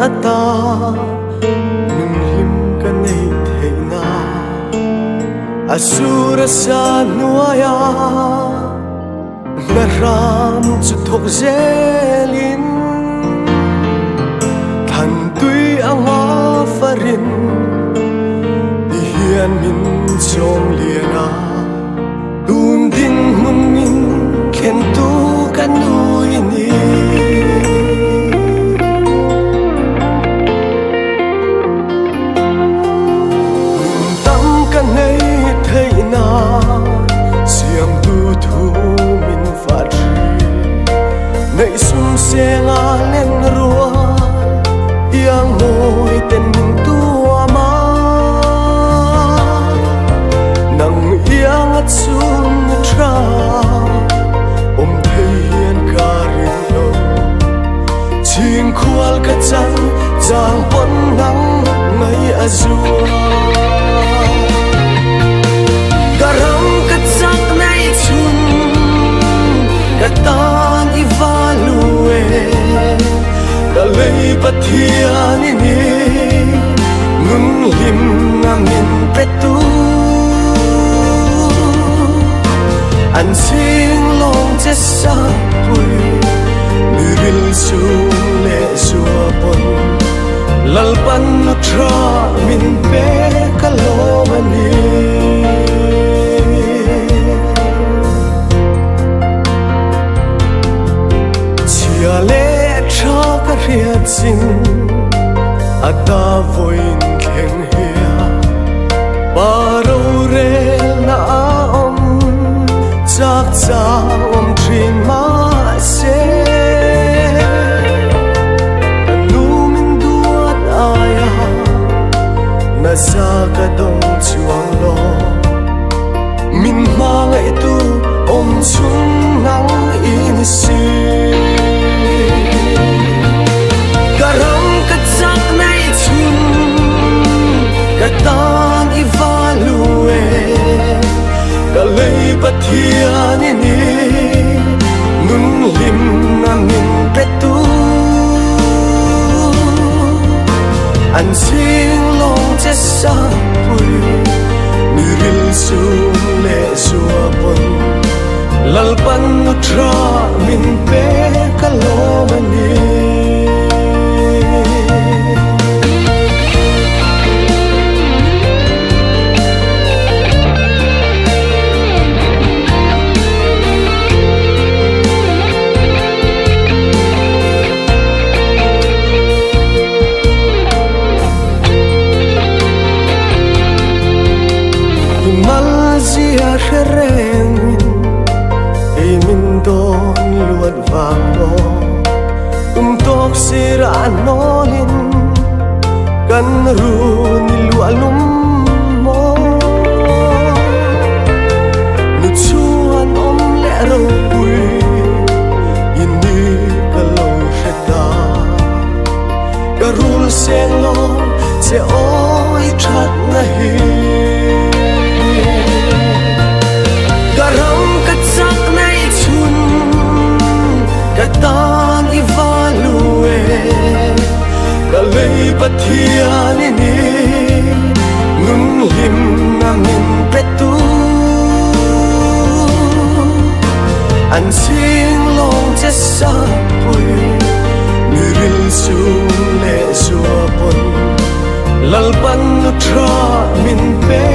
ata nung lim ka nay thay na asura sa nuaya naram chu thok zelin than tui anga farin hian min chom liana tun ding mun min khen tu kanui ni tâm kan nei thei na siam tu thu min fa tri nei sum se nga len rua yang moi ten min tu ama nang yang at sum tra ching khual ka chang jang pon nang ngai azua garam ka chak nai chun ka tan ivalue ka lei pathian ni nun lim ngamin petu an sing long che sa pui niril su le suapon lalpan nutra min pe kalomani chia le tra ka riat sin ata voin khen hia paro re na om chak cha om trin ma se sa ka dong chuang lo min ma ngai tu om chung nang in si garam ka chak nai chun ka tan ivalue ka lei pathian ni nun lim na min petu an sing long che sa pui niril su le suapon lalpan nutra min pe kalomani Malaysia khereng ei min don luat vang lo tok sira nolin kan ru ni lualum mo nu chuan om le ro pui ini kalau kheta karul sen lo se oi that na hi garam ka chak nai chun ka tan ivalue ka lei pathian ni nun lim na min petu an sing long che sa pui niril su le suapon lalpan nutra min pe